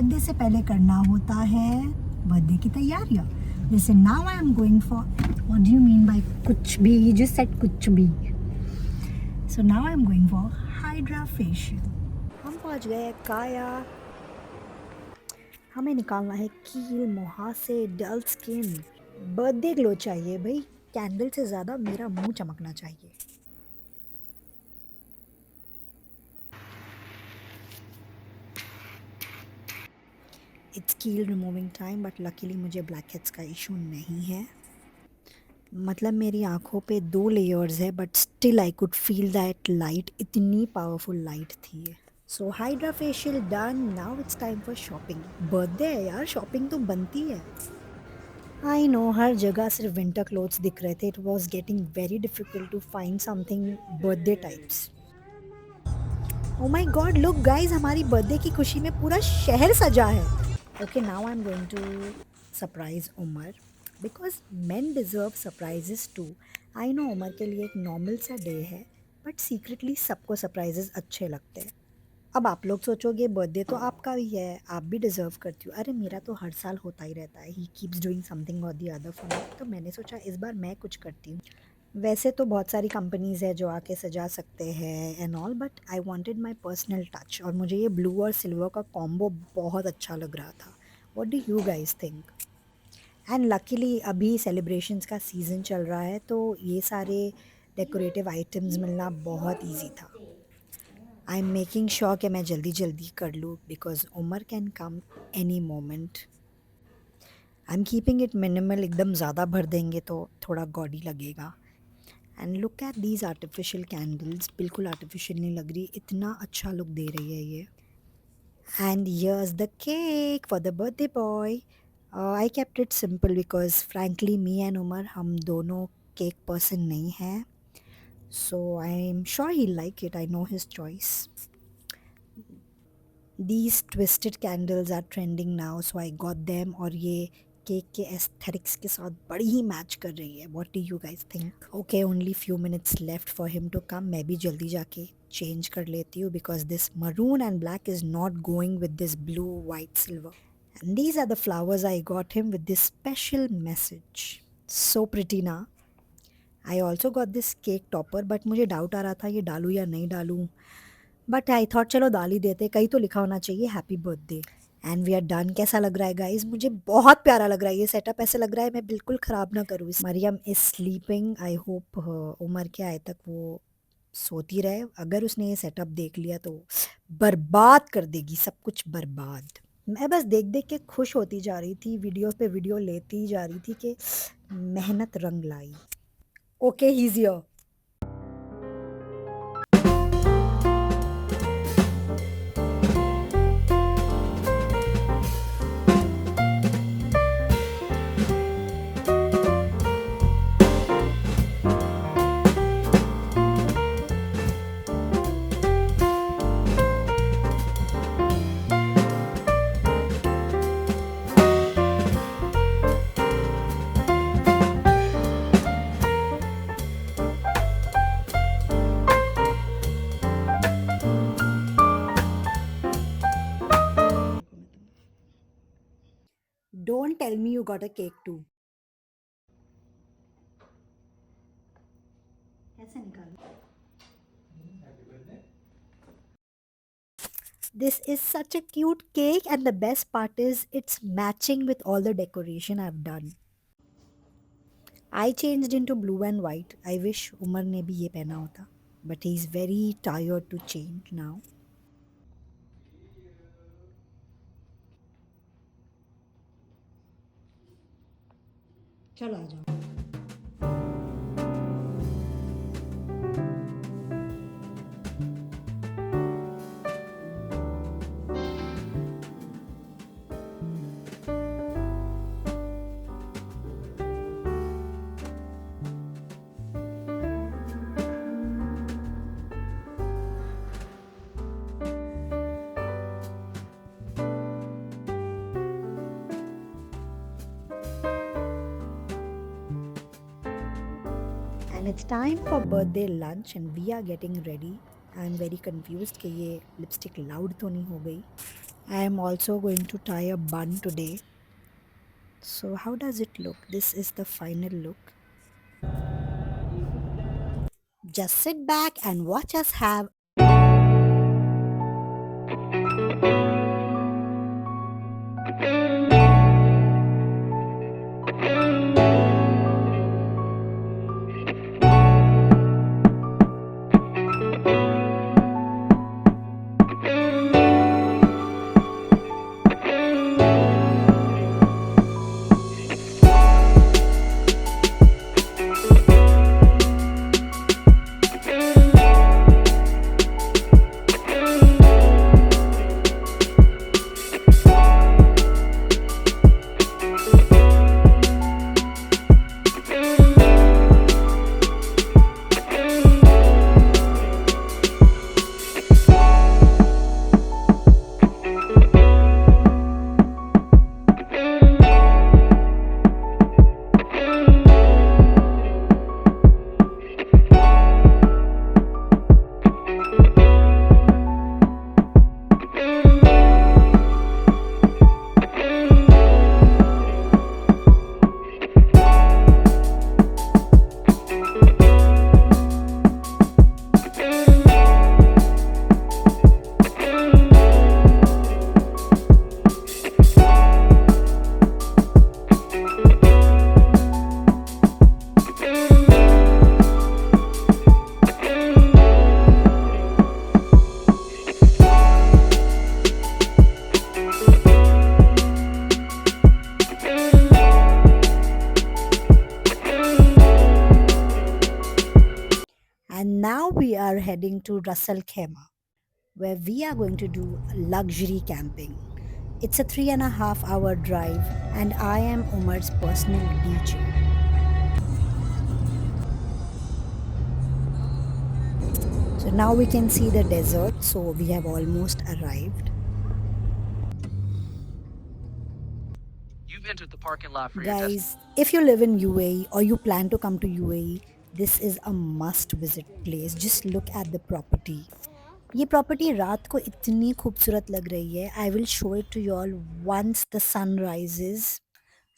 Birthday से पहले करना होता है बर्थडे की तैयारियाँ। जैसे now I am going for, what do you mean by कुछ भी? यू जस्ट सेड कुछ भी। So now I am going for hydra facial. हम पहुँच गए काया। हमें निकालना है कील, मुहासे, डल स्किन। बर्थडे ग्लो चाहिए भाई, कैंडल से ज़्यादा मेरा मुंह चमकना चाहिए। इट्स कील रिमूविंग टाइम, बट लकीली मुझे ब्लैक हेड्स का इशू नहीं है। मतलब मेरी आंखों पे 2 लेयर्स है, but still I could feel that light, इतनी पावरफुल लाइट थी। So hydra facial done, now it's time for shopping. Birthday है यार, शॉपिंग तो बनती है। आई नो, हर जगह सिर्फ विंटर क्लोथ्स दिख रहे थे। It was getting very difficult to find something birthday types. Oh my god, look guys, हमारी बर्थडे की खुशी में पूरा शहर सजा है। Okay, now I am going to surprise Umar, because men deserve surprises too. I know Umar के लिए एक नॉर्मल सा डे है, बट सीक्रेटली सबको सरप्राइजेस अच्छे लगते हैं। अब आप लोग सोचोगे बर्थडे तो आपका भी है, आप भी डिजर्व करती हो। अरे मेरा तो हर साल होता ही रहता है, ही कीप्स डूइंग समथिंग और द अदर फॉर मी, तो मैंने सोचा इस बार मैं कुछ करती हूँ। वैसे तो बहुत सारी कंपनीज़ है जो आके सजा सकते हैं and all, but I wanted my personal touch, और मुझे ये ब्लू और सिल्वर का कॉम्बो बहुत अच्छा लग रहा था। What do you guys think? And luckily अभी सेलिब्रेशंस का सीज़न चल रहा है, तो ये सारे डेकोरेटिव आइटम्स मिलना बहुत ईजी था। आई एम मेकिंग श्योर कि मैं जल्दी जल्दी कर लूँ, because Umar can come any moment. I am keeping it minimal, एकदम ज़्यादा भर देंगे तो थोड़ा गॉडी लगेगा। And look at these artificial candles, बिल्कुल आर्टिफिशियल नहीं लग रही, इतना अच्छा लुक दे रही है ये। And here's the cake for the birthday boy. I kept it simple because frankly me and Umar, हम दोनों केक पर्सन नहीं हैं, so I am sure he like it, I know his choice. These twisted candles are trending now, so I got them, और ये cake के aesthetics के साथ बड़ी ही मैच कर रही है। What do you guys think? Okay, only few minutes left for him to come. मैं भी जल्दी जाके चेंज कर लेती हूँ, because this maroon and black is not going with this blue, white, silver. And these are the flowers I got him with this special message. So pretty ना? I also got this cake topper, but मुझे doubt आ रहा था ये डालूँ या नहीं डालूँ, but I thought चलो डाल ही देते, कहीं तो लिखा होना चाहिए happy birthday. And we are done. कैसा लग रहा है गाइज? मुझे बहुत प्यारा लग रहा है ये सेटअप, ऐसे लग रहा है मैं बिल्कुल ख़राब ना करूँ। Mariyam is sleeping, I hope Umar के आए तक वो सोती रहे। अगर उसने ये सेटअप देख लिया तो बर्बाद कर देगी, सब कुछ बर्बाद। मैं बस देख देख के खुश होती जा रही थी, वीडियो पे वीडियो लेती जा रही थी कि मेहनत रंग लाई। Okay, he is here. Don't tell me you got a cake too. कैसे निकालूं? This is such a cute cake, and the best part is it's matching with all the decoration I've done. I changed into blue and white. I wish Umar ने भी ये पहना होता, but he's very tired to change now. चलो आ जाओ। And it's time for birthday lunch and we are getting ready. I am very confused कि ये lipstick loud तो नहीं हो गई। I am also going to tie a bun today. So how does it look? This is the final look. Just sit back and watch us have. And now we are heading to Russell Khema, where we are going to do luxury camping. It's a 3.5 hour drive, and I am Umar's personal DJ. So now we can see the desert, so we have almost arrived. You've entered the parking lot for your destination. Guys, if you live in UAE or you plan to come to UAE, this is a must visit place. Just look at the property. ये property रात को इतनी खूबसूरत लग रही है. I will show it to you all once the sun rises.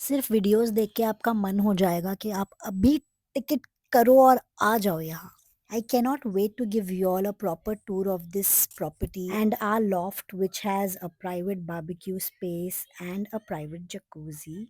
सिर्फ videos देख के आपका मन हो जाएगा कि आप अभी टिकट करो और आ जाओ यहाँ. I cannot wait to give you all a proper tour of this property and our loft, which has a private barbecue space and a private jacuzzi.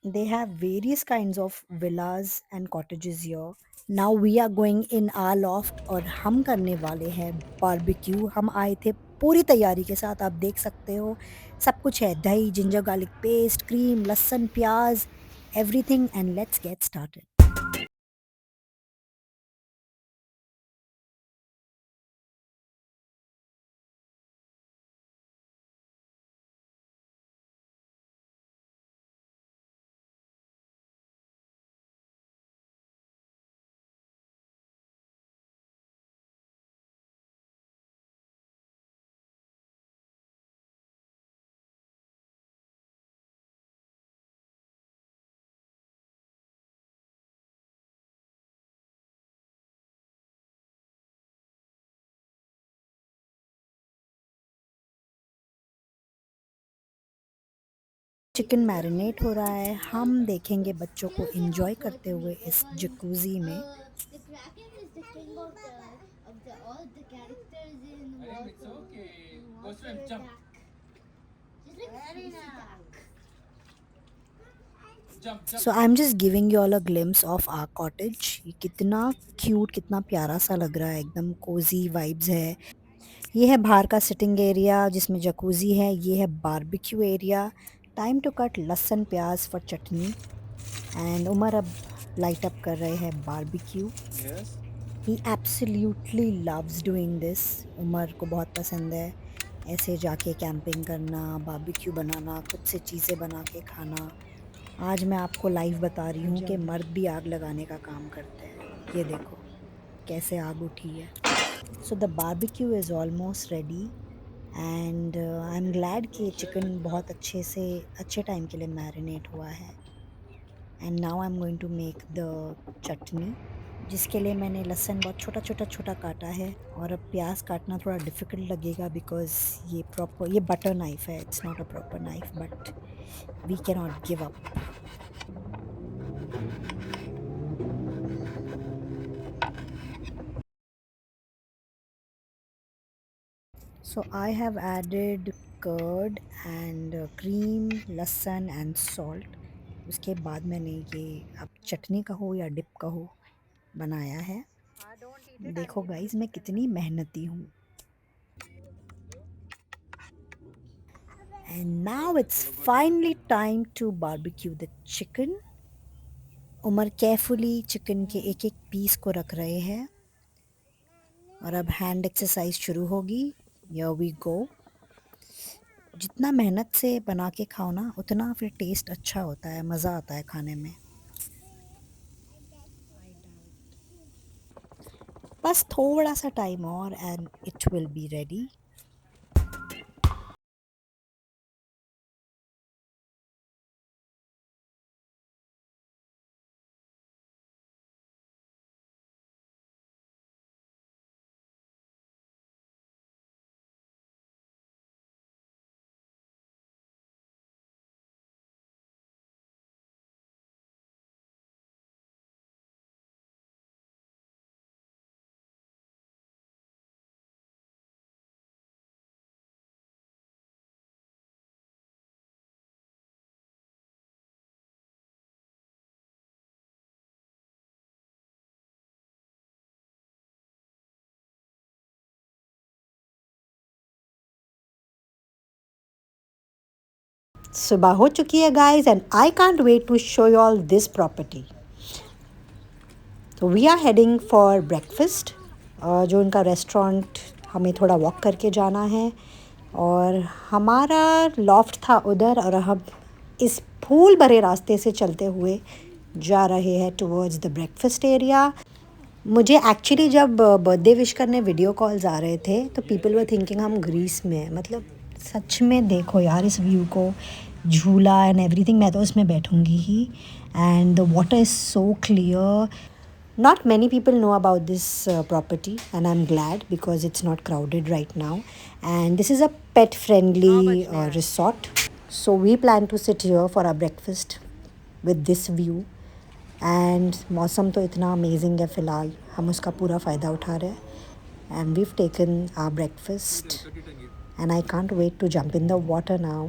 They have various kinds of villas and cottages here. Now we are going in our loft और हम करने वाले हैं barbecue. हम आए थे पूरी तैयारी के साथ. आप देख सकते हो सब कुछ है. दही, जिंजर गार्लिक पेस्ट, क्रीम, लहसुन, प्याज, everything, and let's get started. Chicken marinate हो रहा है. हम देखेंगे बच्चों को एंजॉय करते हुए इस जकूज़ी में. The Kraken is the king of the all the characters in It's okay. Go Water swim, jump, Attack. Just like Very nice. jump, jump. So I am just giving you all a glimpse of our cottage. ये कितना cute, कितना प्यारा सा लग रहा है. एकदम Cozi vibes है. ये है बाहर का सिटिंग एरिया जिसमें जकूज़ी है. ये है barbecue area. Time to cut लहसुन प्याज फॉर चटनी. एंड उमर अब लाइट अप कर रहे हैं barbecue. Yes. He absolutely loves doing this. Umar को बहुत पसंद है ऐसे जाके कैंपिंग करना, बारबेक्यू बनाना, खुद से चीज़ें बना के खाना. आज मैं आपको लाइव बता रही हूँ कि मर्द भी आग लगाने का काम करते हैं. ये देखो कैसे आग उठी है. So the barbecue is almost ready and I am glad कि चिकन बहुत अच्छे टाइम के लिए मैरिनेट हुआ है. And now I am going to make the chutney. जिसके लिए मैंने लहसुन बहुत छोटा छोटा छोटा काटा है। और अब प्याज काटना थोड़ा डिफ़िकल्ट लगेगा बिकॉज़ ये बटर नाइफ़ है, it's not a proper knife, but we can not give up. So I have added curd and cream, लहसुन एंड सॉल्ट। उसके बाद मैंने ये अब चटनी कहो या डिप कहो बनाया है। देखो गाइस मैं कितनी मेहनती हूँ। And now it's finally time to barbecue the chicken. Umar carefully chicken के एक एक पीस को रख रहे हैं और अब हैंड एक्सरसाइज शुरू होगी। Here we go. जितना मेहनत से बना के खाओ ना उतना फिर टेस्ट अच्छा होता है, मज़ा आता है खाने में। बस थोड़ा सा टाइम और and it will be ready. सुबह हो चुकी है guys and I can't wait to show you all this property. तो we are heading for breakfast. जो इनका रेस्टोरेंट हमें थोड़ा वॉक करके जाना है और हमारा लॉफ्ट था उधर और हम इस फूल भरे रास्ते से चलते हुए जा रहे हैं टुवर्ड्स द ब्रेकफास्ट एरिया। मुझे एक्चुअली जब बर्थडे विश करने वीडियो कॉल्स आ रहे थे तो पीपल वर थिंकिंग हम ग्रीस में हैं। मतलब सच में देखो यार इस व्यू को, झूला एंड एवरीथिंग, मैं तो इसमें बैठूंगी ही। And the water is so clear. Not many people know about this property and I'm glad because it's not crowded right now. And this is a pet friendly resort. So we plan to sit here for our breakfast with this view. And मौसम तो इतना amazing है फ़िलहाल, हम उसका पूरा फ़ायदा उठा रहे हैं। And we've taken our breakfast and I can't wait to jump in the water now.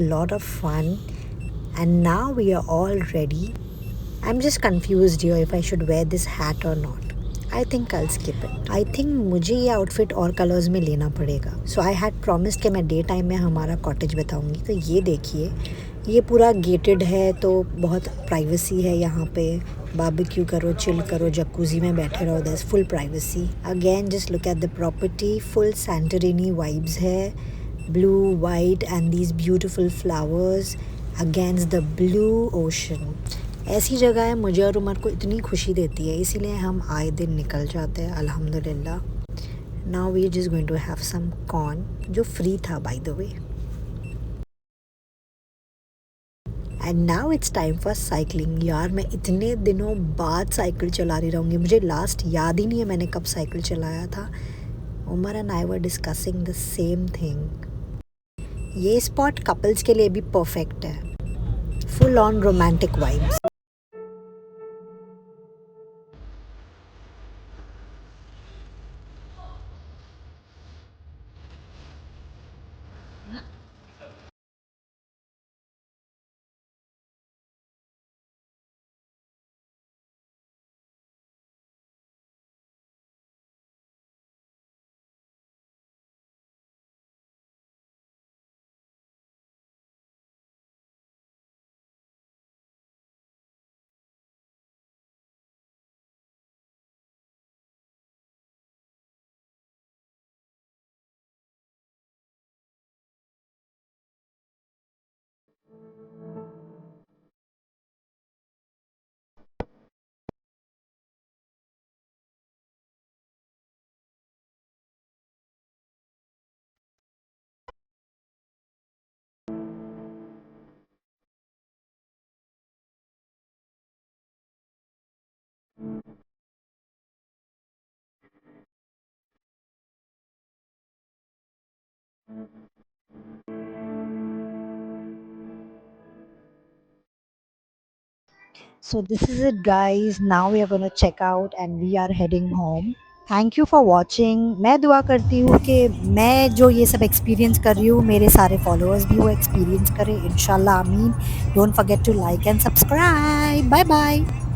Lot of fun and now we are all ready. I'm just confused here if I should wear this hat or not. I think I'll skip it. I think मुझे ये outfit और colours में लेना पड़ेगा. सो I had promised कि मैं day time में हमारा कॉटेज बताऊंगी. तो ये देखिए, ये पूरा गेटेड है तो बहुत प्राइवेसी है यहाँ पे. बारबेक्यू करो, चिल करो, जकूजी में बैठे रहो, that's full privacy. Again just look at the property, full Santorini vibes है. Blue, white and these beautiful flowers against the blue ocean. ऐसी जगह है मुझे और उमर को इतनी खुशी देती है, इसीलिए हम आए दिन निकल जाते हैं अल्हम्दुलिल्लाह. Now we just going to have some corn, जो फ्री था by the way. And now it's time for cycling. यार मैं इतने दिनों बाद साइकिल चला रही रहूँगी. मुझे लास्ट याद ही नहीं है मैंने कब साइकिल चलाया था. Umar and I were discussing the same thing. ये स्पॉट कपल्स के लिए भी परफेक्ट है. Full on romantic vibes. So this is it guys. Now we are going to check out and we are heading home. Thank you for watching. मैं दुआ करती हूँ कि मैं जो ये सब एक्सपीरियंस कर रही हूँ मेरे सारे फॉलोअर्स भी वो एक्सपीरियंस करें इंशाल्लाह. आमीन. Don't forget to like and subscribe. Bye bye.